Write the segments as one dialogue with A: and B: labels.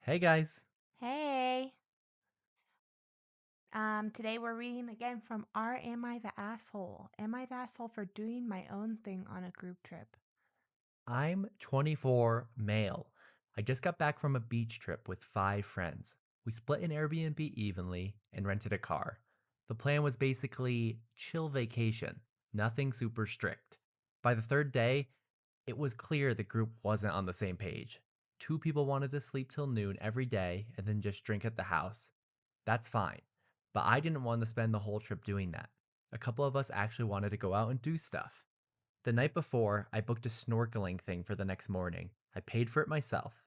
A: Hey guys,
B: Hey. Today we're reading again from R Am I the Asshole? Am I the asshole for doing my own thing on a group trip?
A: I'm 24 male. I just got back from a beach trip with 5 friends. We split an Airbnb evenly and rented a car. The plan was basically chill vacation, nothing super strict. By the third day, it was clear the group wasn't on the same page. 2 people wanted to sleep till noon every day and then just drink at the house. That's fine, but I didn't want to spend the whole trip doing that. A couple of us actually wanted to go out and do stuff. The night before, I booked a snorkeling thing for the next morning. I paid for it myself.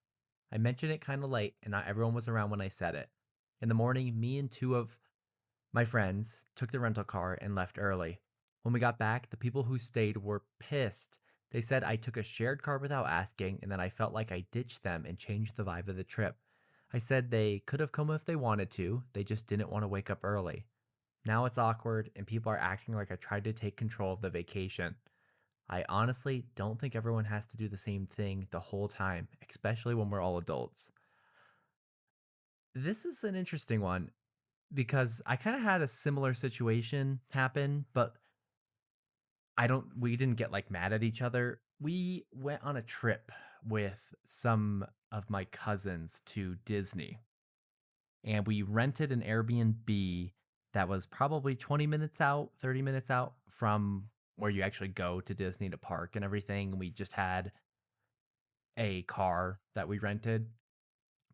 A: I mentioned it kind of late, and not everyone was around when I said it. In the morning, me and 2 of my friends took the rental car and left early. When we got back, the people who stayed were pissed. They said I took a shared car without asking, and that I felt like I ditched them and changed the vibe of the trip. I said they could have come if they wanted to, they just didn't want to wake up early. Now it's awkward, and people are acting like I tried to take control of the vacation. I honestly don't think everyone has to do the same thing the whole time, especially when we're all adults. This is an interesting one because I kind of had a similar situation happen, but we didn't get like mad at each other. We went on a trip with some of my cousins to Disney and we rented an Airbnb that was probably 20 minutes out, 30 minutes out from where you actually go to Disney to park and everything. We just had a car that we rented,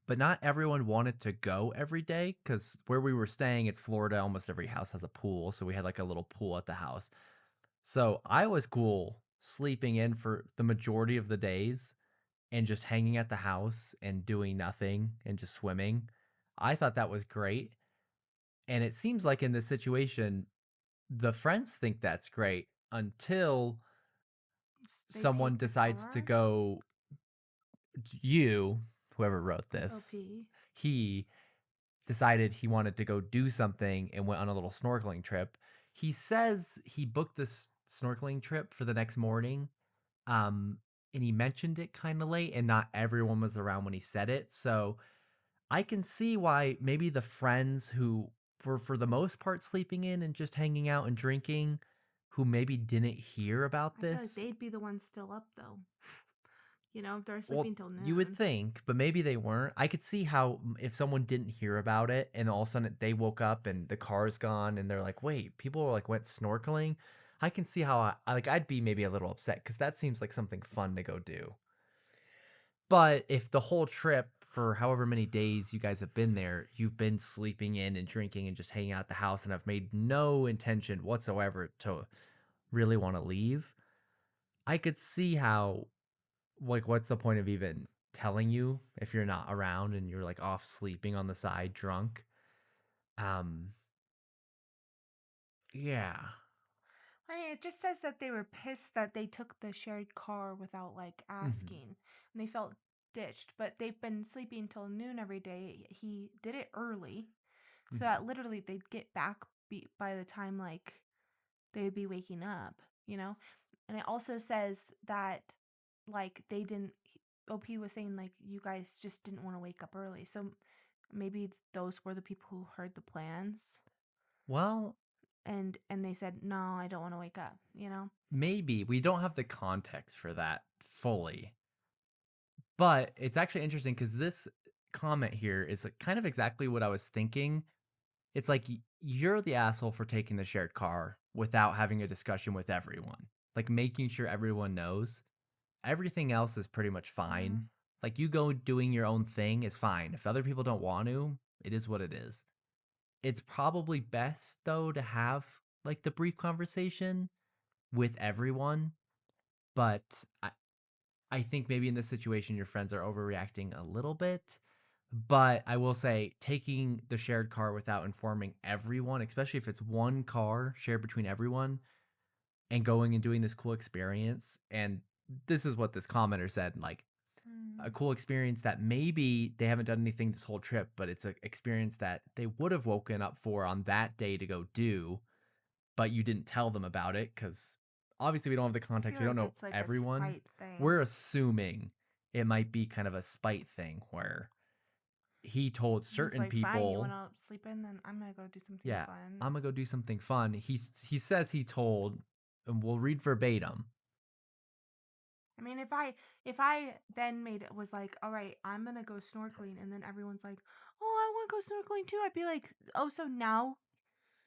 A: but not everyone wanted to go every day because where we were staying, it's Florida. Almost every house has a pool. So we had like a little pool at the house. So I was cool sleeping in for the majority of the days and just hanging at the house and doing nothing and just swimming. I thought that was great. And it seems like in this situation, the friends think that's great until
B: They
A: someone
B: take the
A: decides to
B: car?
A: go, you, whoever wrote this,
B: OP.
A: he decided he wanted to go do something and went on a little snorkeling trip. He says he booked this snorkeling trip for the next morning. Um, and he mentioned it kind of late, and not everyone was around when he said it. So I can see why maybe the friends who were, for the most part, sleeping in and just hanging out and drinking, who maybe didn't hear about
B: I feel like
A: this.
B: they'd be the ones still up though. If they're
A: Well,
B: sleeping till
A: you would
B: noon.
A: think, but maybe they weren't. I could see how if someone didn't hear about it and all of a sudden they woke up and the car's gone and they're like, "Wait, people like went snorkeling." I can see how I'd be maybe a little upset because that seems like something fun to go do. But if the whole trip for however many days you guys have been there, you've been sleeping in and drinking and just hanging out at the house and have made no intention whatsoever to really want to leave, I could see how, like, what's the point of even telling you if you're not around and you're like off sleeping on the side drunk? Um, yeah.
B: I mean, it just says that they were pissed that they took the shared car without
A: Hmm.
B: asking. And they felt ditched, but they've been sleeping till noon every day. He did it early, so
A: Hmm.
B: that literally they'd get back by the time they would be waking up, you know? And it also says that, they didn't, OP was saying, you guys just didn't want to wake up early. So maybe those were the people who heard the plans
A: Well,
B: and they said, no, I don't want to wake up, you know?
A: maybe we don't have the context for that fully. But it's actually interesting because this comment here is like kind of exactly what I was thinking. It's like you're the asshole for taking the shared car without having a discussion with everyone, like making sure everyone knows. Everything else is pretty much
B: Mm.
A: fine. Like you go doing your own thing is fine. If other people don't want to, it is what it is. It's probably best though to have like the brief conversation with everyone, but I think maybe in this situation your friends are overreacting a little bit. But I will say taking the shared car without informing everyone, especially if it's one car shared between everyone, and going and doing this cool experience. And this is what this commenter said, like a
B: Mm.
A: cool experience that maybe they haven't done anything this whole trip, but it's an experience that they would have woken up for on that day to go do, but you didn't tell them about it because obviously we don't have the
B: I
A: context.
B: feel
A: We don't
B: like
A: know
B: it's like a
A: everyone.
B: spite thing.
A: We're assuming it might be kind of a spite thing where he told
B: He's
A: certain
B: like, fine, you
A: people,
B: want to sleep in? Then I'm going to go do something
A: yeah,
B: fun.
A: I'm gonna go do something fun. He says he told, and we'll read verbatim.
B: I mean, if I then made it was like, all right, I'm gonna go snorkeling, and then everyone's like, oh, I want to go snorkeling too. I'd be like, oh, so now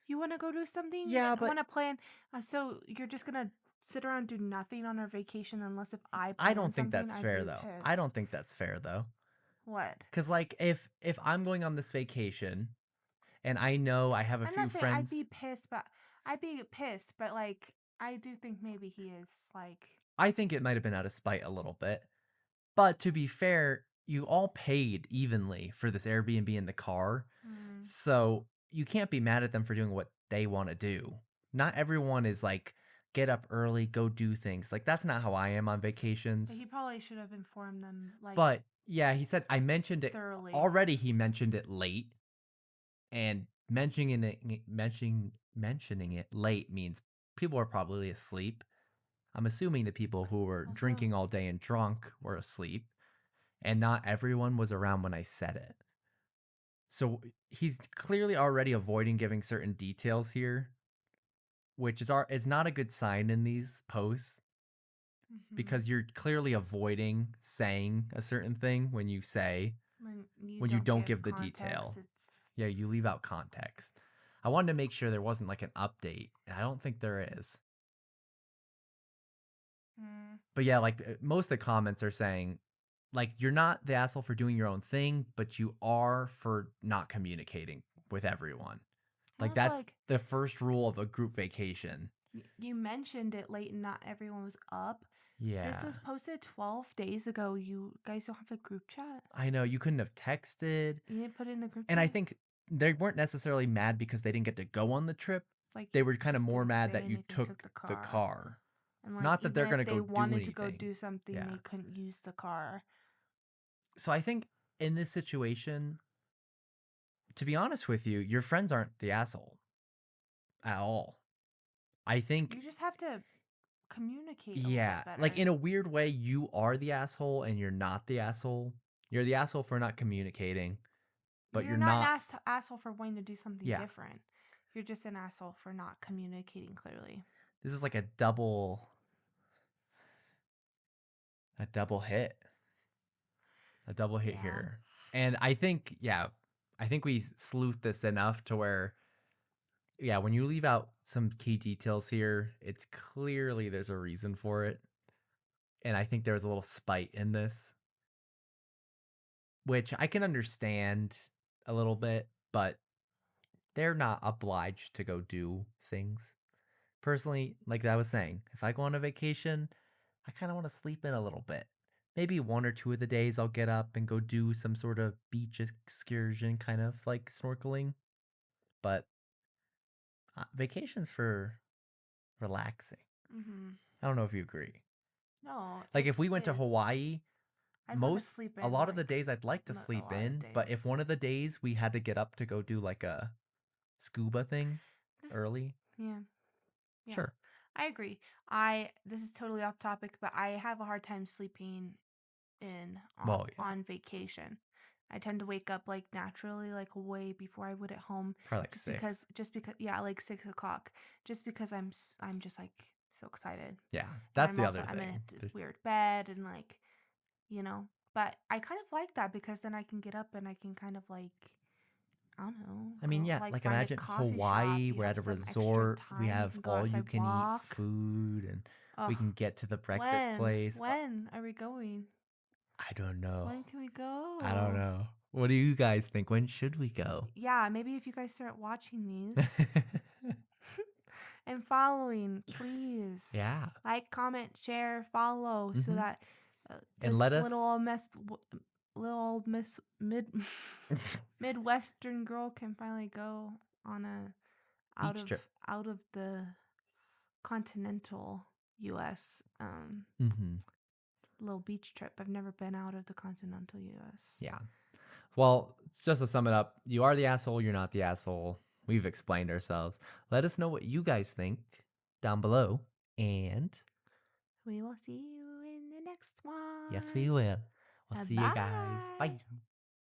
B: you want to go do something
A: Yeah,
B: and
A: but
B: want to plan? So you're just gonna sit around and do nothing on our vacation unless if I
A: I
B: plan
A: don't think
B: something,
A: that's
B: I'd
A: fair
B: be
A: though. I
B: pissed.
A: don't think that's fair though.
B: What?
A: Cause like if I'm going on this vacation and I know I have a
B: I'm not
A: few
B: saying I'd be
A: friends,
B: pissed, but I'd be pissed, but like I do think maybe he is like,
A: I think it might have been out of spite a little bit. But to be fair, you all paid evenly for this Airbnb in the car.
B: mm.
A: So you can't be mad at them for doing what they want to do. Not everyone is like, get up early, go do things. Like, that's not how I am on
B: But he
A: vacations.
B: probably should have informed them like
A: But yeah, he said, I mentioned it
B: thoroughly.
A: already. He mentioned it late, and mentioning it late means people are probably asleep. I'm assuming the people who were
B: Also,
A: drinking all day and drunk were asleep, and not everyone was around when I said it. So he's clearly already avoiding giving certain details here, which is not a good sign in these posts
B: mm-hmm.
A: because you're clearly avoiding saying a certain thing
B: When you
A: when you
B: don't
A: don't
B: give
A: give the
B: context,
A: detail.
B: it's
A: Yeah, you leave out context. I wanted to make sure there wasn't like an update. I don't think there is.
B: mm.
A: But yeah, like most of the comments are saying, like, you're not the asshole for doing your own thing, but you are for not communicating with everyone. Like,
B: Also
A: that's
B: like
A: the first rule of a group vacation.
B: you mentioned it late and not everyone was up. This
A: Yeah.
B: was posted 12 days ago. You guys don't have a group chat?
A: I know you couldn't have texted.
B: You didn't put it in the group
A: And I
B: chat?
A: think they weren't necessarily mad because they didn't get to go on the trip.
B: It's like
A: They
B: you
A: were kind of
B: just
A: more
B: didn't
A: mad
B: say
A: that you
B: anything, took
A: took
B: the
A: the
B: car.
A: car.
B: And like
A: Not that
B: even
A: they're going
B: if
A: to
B: they
A: go do
B: wanted to go
A: anything.
B: do something,
A: Yeah.
B: they couldn't use the car.
A: So I think in this situation, to be honest with you, your friends aren't the asshole at all. I think,
B: You just have to communicate a little bit
A: yeah, like
B: better.
A: in a weird way, you are the asshole and you're not the asshole. You're the asshole for not communicating, but
B: You're
A: you're
B: not an
A: not,
B: asshole for wanting to do something
A: yeah,
B: different. You're just an asshole for not communicating clearly.
A: this is like a double hit, a double hit
B: Yeah.
A: here. And I think, yeah, I think we sleuthed this enough to where, yeah, when you leave out some key details here, it's clearly there's a reason for it. And I think there's a little spite in this, which I can understand a little bit, but they're not obliged to go do things. Personally, like I was saying, if I go on a vacation, I kind of want to sleep in a little bit. Maybe one or two of the days I'll get up and go do some sort of beach excursion, kind of like snorkeling. But vacations for relaxing.
B: Mm-hmm.
A: I don't know if you agree.
B: No,
A: Like
B: it
A: if we went to
B: is.
A: Hawaii,
B: I'd want to sleep
A: a
B: in
A: lot of the
B: like
A: days I'd like to
B: a
A: sleep
B: lot of
A: in, but if
B: days.
A: one of the days we had to get up to go do like a scuba thing
B: This,
A: early,
B: yeah, yeah,
A: sure.
B: I agree. I this is totally off topic, but I have a hard time sleeping in
A: Well, yeah,
B: on vacation. I tend to wake up like naturally, like way before I would at home,
A: probably like 6.
B: just because yeah, like 6 o'clock, just because I'm just like so excited,
A: Yeah,
B: and
A: that's the other
B: I'm in a
A: thing.
B: weird bed and like you know, but I kind of like that because then I can get up and I can kind of like I don't know,
A: I mean,
B: go
A: yeah,
B: like
A: like
B: find a
A: imagine
B: coffee shop.
A: Hawaii,
B: You
A: we're
B: have
A: at a
B: some extra
A: resort, we
B: time. You
A: have
B: can go
A: all you
B: outside,
A: can eat
B: walk.
A: food, and we can
B: Oh,
A: get to the breakfast place.
B: when are we going?
A: I don't know.
B: When can we
A: I don't
B: go?
A: know. What do you guys think? When should we go?
B: Yeah, maybe if you guys start watching these and following, please
A: Yeah.
B: like, comment, share, follow, so
A: Hmm.
B: that
A: And let
B: this
A: us
B: little old miss midwestern girl can finally go on a
A: beach trip.
B: out of the continental U.S.
A: Hmm.
B: Little beach trip. I've never been out of the continental U.S.
A: Yeah. Well, just to sum it up, you are the asshole, you're not the asshole. We've explained ourselves. Let us know what you guys think down below. And
B: We will see you in the next
A: yes, we
B: one.
A: will. We'll see you guys.
B: Bye.
A: Bye.